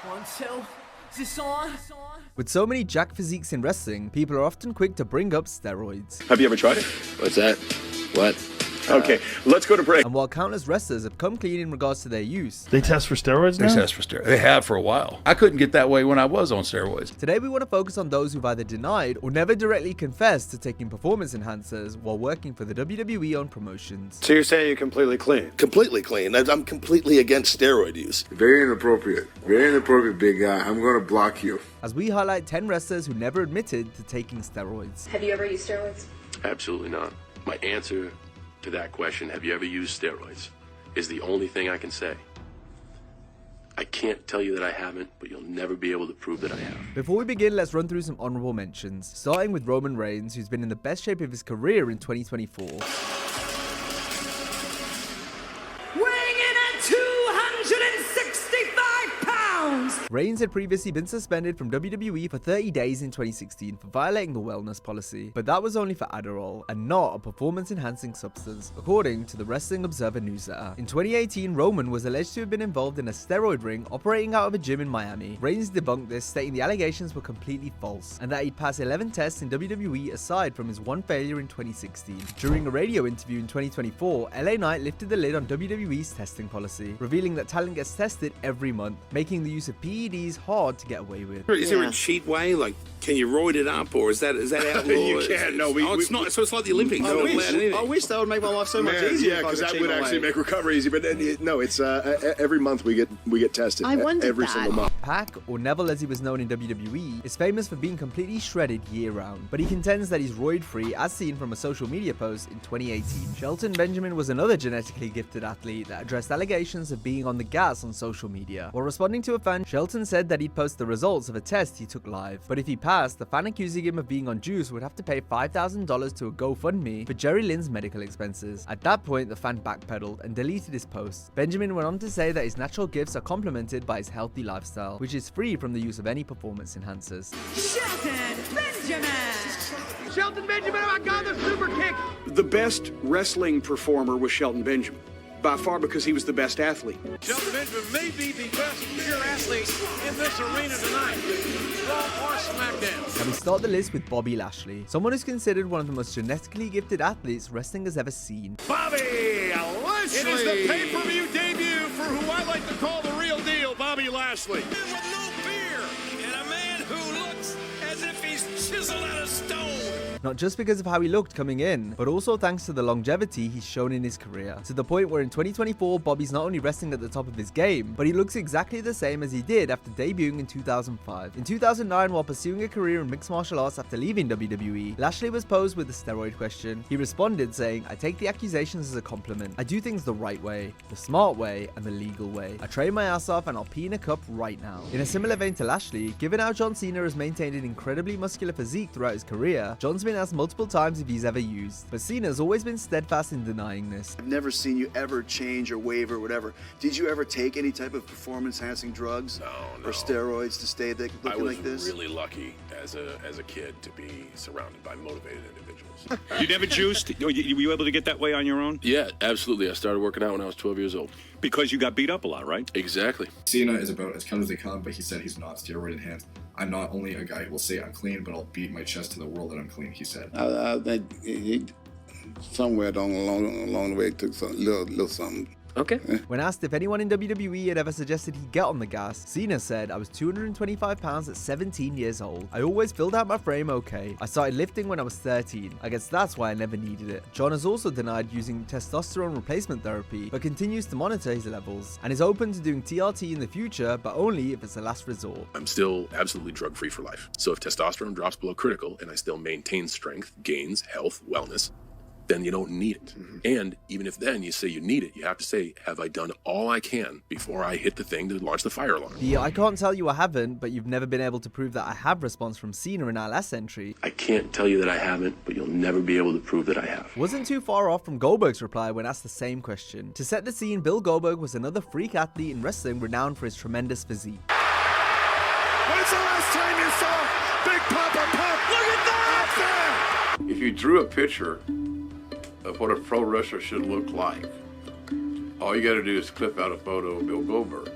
1, 2, is this on? With so many jack physiques in wrestling, people are often quick to bring up steroids. Have you ever tried it? What's that? What? Okay, let's go to break. And while countless wrestlers have come clean in regards to their use, They test for steroids now? They test for steroids. They have for a while. I couldn't get that way when I was on steroids. today we want to focus on those who've either denied or never directly confessed to taking performance enhancers while working for the WWE on promotions. So you're saying you're completely clean? Completely clean. I'm completely against steroid use. Very inappropriate. Very inappropriate, big guy. I'm going to block you. As we highlight 10 wrestlers who never admitted to taking steroids. Have you ever used steroids? Absolutely not. My answer to that question, have you ever used steroids, is the only thing I can say. I can't tell you that I haven't, but you'll never be able to prove that I have. Before we begin, let's run through some honorable mentions, starting with Roman Reigns, who's been in the best shape of his career in 2024. Weighing in at 265 pounds! Reigns had previously been suspended from WWE for 30 days in 2016 for violating the wellness policy, but that was only for Adderall and not a performance-enhancing substance, according to the Wrestling Observer newsletter. In 2018, Roman was alleged to have been involved in a steroid ring operating out of a gym in Miami. Reigns debunked this, stating the allegations were completely false, and that he'd passed 11 tests in WWE aside from his one failure in 2016. During a radio interview in 2024, LA Knight lifted the lid on WWE's testing policy, revealing that talent gets tested every month, making the use of PEDs hard to get away with. Is there a cheat way? Like, can you roid it up, or is that outlawed? You can't. No, it's not. So it's like the Olympics. I wish that would make my life so much easier. Yeah, because that would actually make recovery easy. But no, it's every month we get tested. I wondered every that. single month. Pac, or Neville as he was known in WWE, is famous for being completely shredded year-round, but he contends that he's roid-free as seen from a social media post in 2018. Shelton Benjamin was another genetically gifted athlete that addressed allegations of being on the gas on social media. While responding to a fan, Shelton said that he'd post the results of a test he took live, but if he passed, the fan accusing him of being on juice would have to pay $5,000 to a GoFundMe for Jerry Lynn's medical expenses. At that point, the fan backpedaled and deleted his post. Benjamin went on to say that his natural gifts are complemented by his healthy lifestyle, which is free from the use of any performance enhancers. Shelton Benjamin! Shelton Benjamin, I got the super kick. The best wrestling performer was Shelton Benjamin, by far, because he was the best athlete. Shelton Benjamin may be the best pure athlete in this arena tonight, Raw or SmackDown. Now we start the list with Bobby Lashley, someone who's considered one of the most genetically gifted athletes wrestling has ever seen. Bobby Lashley! It is the pay-per-view debut for who I like to call the real deal, Bobby Lashley. With no fear, and a man who looks as if he's chiseled out of stone. Not just because of how he looked coming in, but also thanks to the longevity he's shown in his career, to the point where in 2024, Bobby's not only wrestling at the top of his game, but he looks exactly the same as he did after debuting in 2005. In 2009, while pursuing a career in mixed martial arts after leaving WWE, Lashley was posed with a steroid question. He responded saying, "I take the accusations as a compliment. I do things the right way, the smart way, and the legal way. I train my ass off and I'll pee in a cup right now." In a similar vein to Lashley, given how John Cena has maintained an incredibly muscular physique throughout his career, John's been asked multiple times if he's ever used, but Cena's always been steadfast in denying this. I've never seen you ever change or waver or whatever. Did you ever take any type of performance-enhancing drugs? No. Or steroids to stay looking like this? I was really lucky as a kid to be surrounded by motivated individuals. You never juiced? Were you able to get that way on your own? Yeah, absolutely. I started working out when I was 12 years old. Because you got beat up a lot, right? Exactly. CENA is about as count as they come, but he said he's not steroid enhanced. I'm not only a guy who will say I'm clean, but I'll beat my chest to the world that I'm clean, he said. I think he somewhere along the way took some little something. Okay. When asked if anyone in WWE had ever suggested he get on the gas, Cena said, "I was 225 pounds at 17 years old. I always filled out my frame okay. I started lifting when I was 13. I guess that's why I never needed it." John has also denied using testosterone replacement therapy, but continues to monitor his levels, and is open to doing TRT in the future, but only if it's a last resort. I'm still absolutely drug-free for life. So if testosterone drops below critical and I still maintain strength, gains, health, wellness, then you don't need it. And even if then you say you need it, you have to say, have I done all I can before I hit the thing to launch the fire alarm? The "I can't tell you I haven't, but you've never been able to prove that I have" response from Cena in our last entry I can't tell you that I haven't, but you'll never be able to prove that I have. wasn't too far off from Goldberg's reply when asked the same question. To set the scene, Bill Goldberg was another freak athlete in wrestling renowned for his tremendous physique. When's the last time you saw Big Papa Pump? Look at that! If you drew a picture of what a pro wrestler should look like, all you got to do is clip out a photo of Bill Goldberg.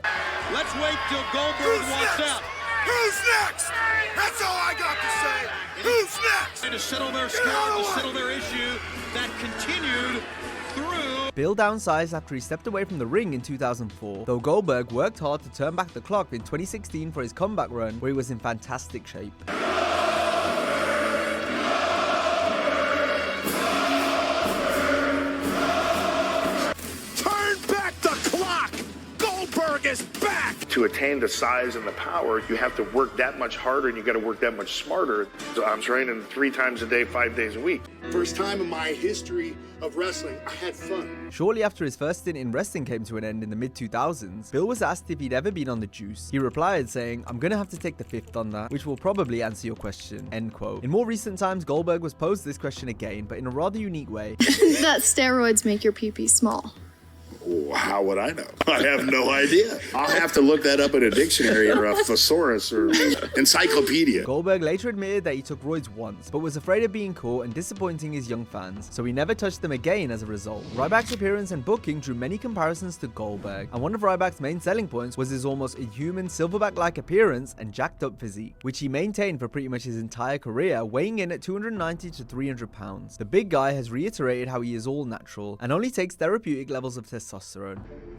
Let's wait till Goldberg walks out. Who's next? That's all I got to say. Who's next? To settle their score, to settle their issue that continued through. Bill downsized after he stepped away from the ring in 2004, though Goldberg worked hard to turn back the clock in 2016 for his comeback run, where he was in fantastic shape. Is back! To attain the size and the power, you have to work that much harder and you got to work that much smarter. So I'm training 3 times a day, 5 days a week. First time in my history of wrestling, I had fun. Shortly after his first stint in wrestling came to an end in the mid-2000s, Bill was asked if he'd ever been on the juice. He replied saying, "I'm gonna have to take the 5th on that, which will probably answer your question," end quote. In more recent times, Goldberg was posed this question again, but in a rather unique way. That steroids make your pee-pee small. How would I know? I have no idea. I'll have to look that up in a dictionary or a thesaurus or encyclopedia. Goldberg later admitted that he took roids once, but was afraid of being caught and disappointing his young fans, so he never touched them again as a result. RYBACK's appearance and booking drew many comparisons to Goldberg, and one of RYBACK's main selling points was his almost inhuman silverback-like appearance and jacked-up physique, which he maintained for pretty much his entire career, weighing in at 290 to 300 pounds. The big guy has reiterated how he is all natural, and only takes therapeutic levels of testosterone.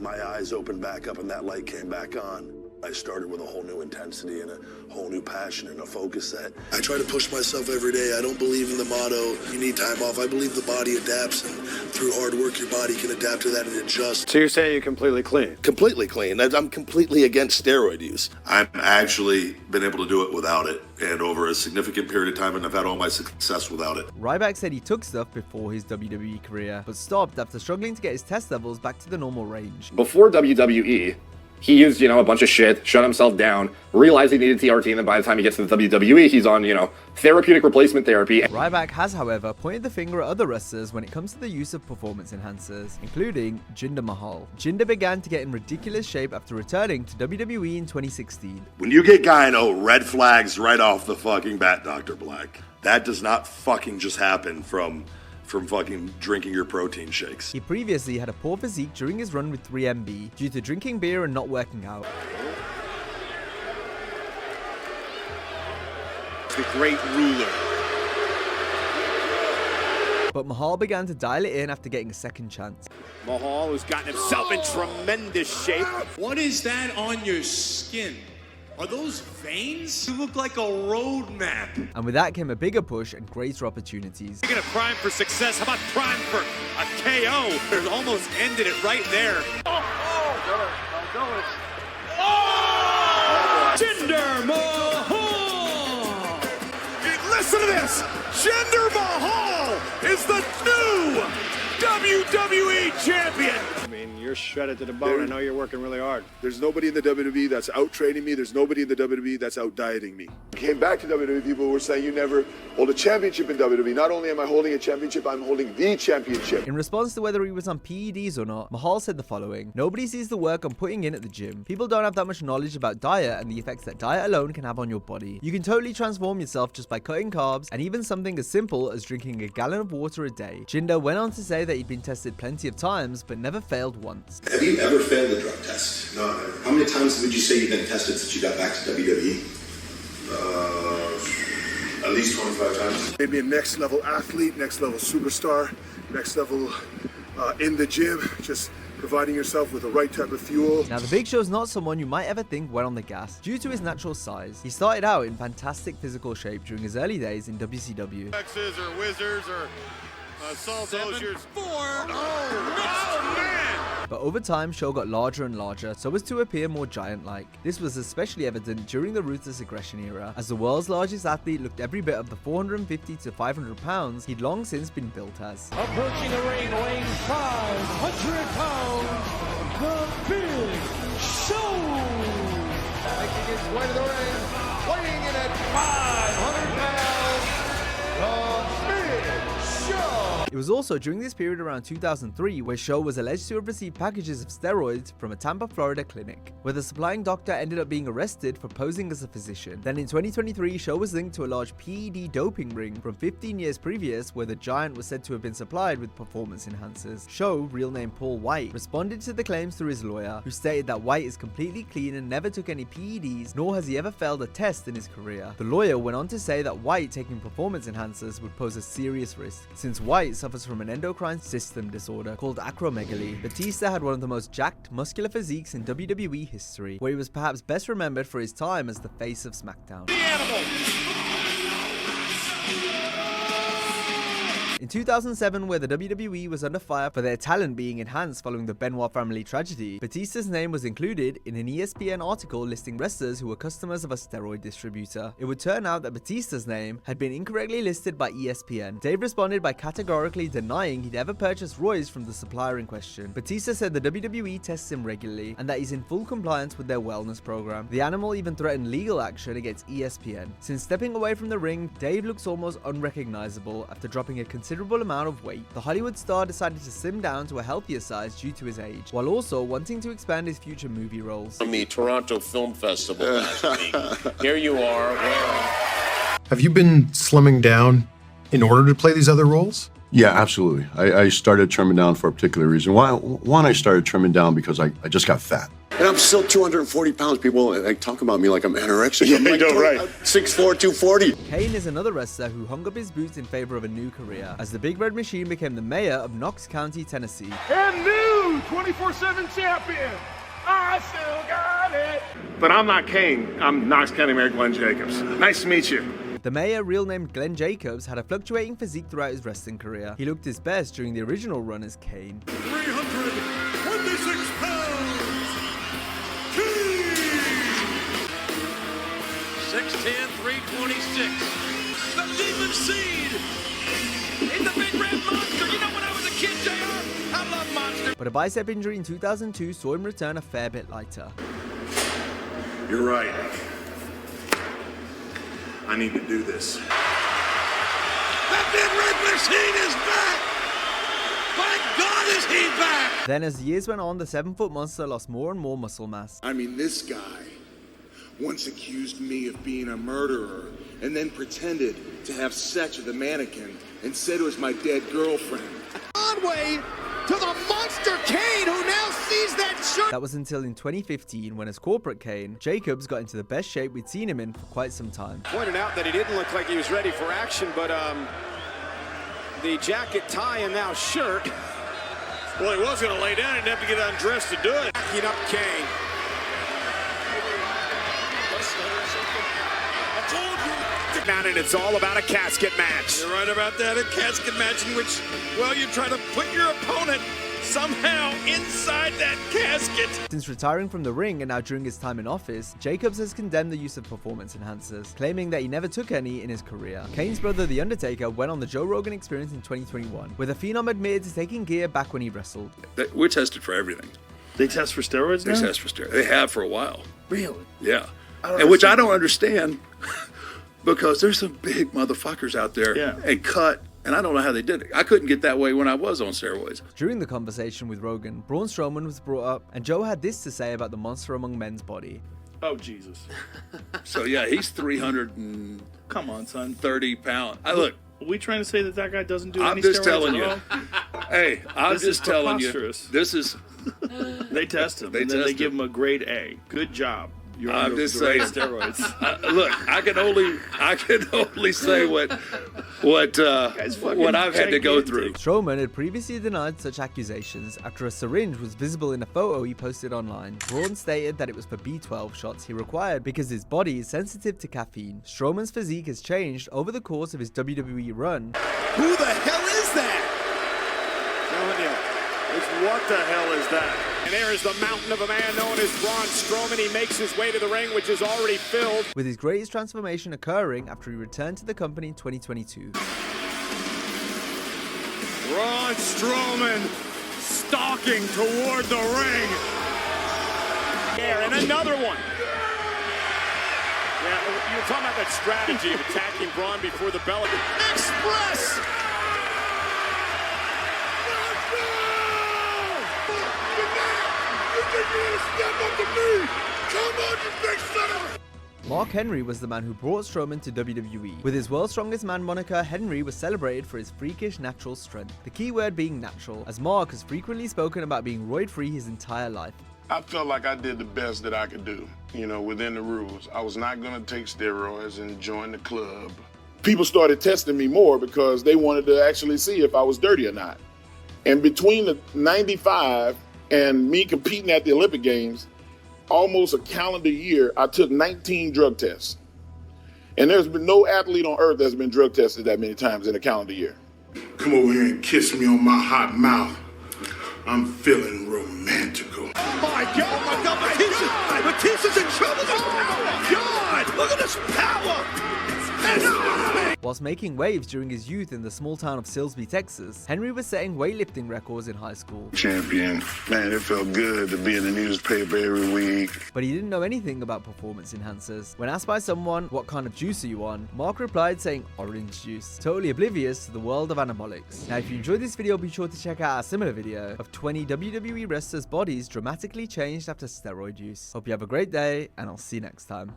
My eyes opened back up and that light came back on. I started with a whole new intensity and a whole new passion and a focus set. I try to push myself every day. I don't believe in the motto, you need time off. I believe the body adapts, and through hard work, your body can adapt to that and adjust. So you're saying you're completely clean? Completely clean. I'm completely against steroid use. I've actually been able to do it without it, and over a significant period of time, and I've had all my success without it. RYBACK said he took stuff before his WWE career, but stopped after struggling to get his test levels back to the normal range. Before WWE, he used, a bunch of shit, shut himself down, realized he needed TRT, and then by the time he gets to the WWE, he's on, therapeutic replacement therapy. RYBACK has, however, pointed the finger at other wrestlers when it comes to the use of performance enhancers, including Jinder Mahal. Jinder began to get in ridiculous shape after returning to WWE in 2016. When you get gyno, red flags right off the fucking bat, Dr. Black. That does not fucking just happen from fucking drinking your protein shakes. He previously had a poor physique during his run with 3MB due to drinking beer and not working out. The great ruler. But Mahal began to dial it in after getting a second chance. Mahal has gotten himself in tremendous shape. What is that on your skin? Are those veins? You look like a road map. And with that came a bigger push and greater opportunities. You're gonna prime for success. How about prime for a KO? There's almost ended it right there. Jinder Mahal! Listen to this! Jinder Mahal is the new WWE champion! I mean, you're shredded to the bone. I know you're working really hard. There's nobody in the WWE that's out training me. There's nobody in the WWE that's out dieting me. I came back to WWE, people were saying you never hold a championship in WWE. Not only am I holding a championship, I'm holding the championship. In response to whether he was on PEDs or not, Mahal said the following: "Nobody sees the work I'm putting in at the gym. People don't have that much knowledge about diet and the effects that diet alone can have on your body. You can totally transform yourself just by cutting carbs and even something as simple as drinking a gallon of water a day." Jinder went on to say that he'd been tested plenty of times but never failed once. Have you ever failed a drug test? No. How many times would you say you've been tested since you got back to WWE? At least 25 times. Made me a next level athlete, next level superstar, next level in the gym, just providing yourself with the right type of fuel. Now, the Big Show's not someone you might ever think went on the gas. Due to his natural size, he started out in fantastic physical shape during his early days in WCW. X's or Wizards or Salt Oceans. Oh, man! But over time, Show got larger and larger, so as to appear more giant-like. This was especially evident during the Ruthless Aggression era, as the world's largest athlete looked every bit of the 450 to 500 pounds he'd long since been built as. Approaching the ring, weighing 500 pounds, the Big Show! Making his way to the ring, weighing in at 500 pounds, the Big Show! It was also during this period around 2003 where Show was alleged to have received packages of steroids from a Tampa, Florida clinic, where the supplying doctor ended up being arrested for posing as a physician. Then in 2023, Show was linked to a large PED doping ring from 15 years previous where the giant was said to have been supplied with performance enhancers. Show, real name Paul White, responded to the claims through his lawyer, who stated that White is completely clean and never took any PEDs, nor has he ever failed a test in his career. The lawyer went on to say that White taking performance enhancers would pose a serious risk, since White suffers from an endocrine system disorder called acromegaly. Batista had one of the most jacked, muscular physiques in WWE history, where he was perhaps best remembered for his time as the face of SmackDown. In 2007, where the WWE was under fire for their talent being enhanced following the Benoit family tragedy, Batista's name was included in an ESPN article listing wrestlers who were customers of a steroid distributor. It would turn out that Batista's name had been incorrectly listed by ESPN. Dave responded by categorically denying he'd ever purchased roids from the supplier in question. Batista said the WWE tests him regularly and that he's in full compliance with their wellness program. The animal even threatened legal action against ESPN. Since stepping away from the ring, Dave looks almost unrecognizable after dropping a considerable amount of weight. The Hollywood star decided to slim down to a healthier size due to his age, while also wanting to expand his future movie roles. From the Toronto Film Festival last week. Here you are wearing... Have you been slimming down in order to play these other roles? Yeah, absolutely. I started trimming down for a particular reason. One, I started trimming down because I just got fat. And I'm still 240 pounds. People talk about me like I'm anorexic. Yeah, I'm like, right. 6'4", 240. Kane is another wrestler who hung up his boots in favor of a new career, as the Big Red Machine became the mayor of Knox County, Tennessee. And new 24/7 champion. I still got it. But I'm not Kane. I'm Knox County Mayor Glenn Jacobs. Nice to meet you. The mayor, real named Glenn Jacobs, had a fluctuating physique throughout his wrestling career. He looked his best during the original run as Kane. 326 pounds. 6'10", 326. The Demon Seed. He's the big red monster. You know when I was a kid, JR, I love monsters. But a bicep injury in 2002 saw him return a fair bit lighter. You're right. I need to do this. The big red machine is back. By God, is he back? Then as the years went on, the 7-foot monster lost more and more muscle mass. I mean, this guy once accused me of being a murderer and then pretended to have sex with a mannequin and said it was my dead girlfriend. On way to the monster Kane, who now sees that shirt. That was until in 2015, when as corporate Kane, Jacobs got into the best shape we'd seen him in for quite some time. Pointed out that he didn't look like he was ready for action, but the jacket, tie, and now shirt. Well, he was going to lay down and have to get undressed to do it. Backing up Kane. And it's all about a casket match. You're right about that, a casket match in which, well, you try to put your opponent somehow inside that casket. Since retiring from the ring and now during his time in office, Jacobs has condemned the use of performance enhancers, claiming that he never took any in his career. Kane's brother, The Undertaker, went on the Joe Rogan Experience in 2021, where the Phenom admitted to taking gear back when he wrestled. We're tested for everything. They test for steroids now? They test for steroids. They have for a while. Really? Yeah. And which I don't understand. Because there's some big motherfuckers out there and cut, and I don't know how they did it. I couldn't get that way when I was on steroids. During the conversation with Rogan, Braun Strowman was brought up, and Joe had this to say about the monster among men's body. Oh, Jesus. So, yeah, he's 300 and... Come on, son. 30 pounds. Look. Are we trying to say that guy doesn't do I'm any just steroids telling at you. all? Hey, I'm just telling you. This is... They test him, and then they give him a grade A. Good job. I'm just saying steroids. Look, I can only say what I've had to go through. Strowman had previously denied such accusations after a syringe was visible in a photo he posted online. Braun stated that it was for B12 shots he required because his body is sensitive to caffeine. Strowman's physique has changed over the course of his WWE run. Who the hell is that? What the hell is that? And there is the mountain of a man known as Braun Strowman. He makes his way to the ring, which is already filled. With his greatest transformation occurring after he returned to the company in 2022. Braun Strowman stalking toward the ring. And another one. Yeah, you were talking about that strategy of attacking Braun before the bell. Express think you want to step up to me? Come on, you big son of a... Mark Henry was the man who brought Strowman to WWE. With his World's Strongest Man moniker, Henry was celebrated for his freakish natural strength. The key word being natural, as Mark has frequently spoken about being roid-free his entire life. I felt like I did the best that I could do, you know, within the rules. I was not going to take steroids and join the club. People started testing me more because they wanted to actually see if I was dirty or not. And between the 95 and me competing at the Olympic Games, almost a calendar year, I took 19 drug tests. And there's been no athlete on earth that's been drug tested that many times in a calendar year. Come over here and kiss me on my hot mouth. I'm feeling romantical. Oh my God, Batista's in trouble. Oh God, look at this power. Whilst making waves during his youth in the small town of Silsbee, Texas, Henry was setting weightlifting records in high school. Champion. Man, it felt good to be in the newspaper every week. But he didn't know anything about performance enhancers. When asked by someone, what kind of juice are you on, Mark replied saying orange juice, totally oblivious to the world of anabolics. Now if you enjoyed this video, be sure to check out a similar video of 20 WWE wrestlers' bodies dramatically changed after steroid use. Hope you have a great day, and I'll see you next time.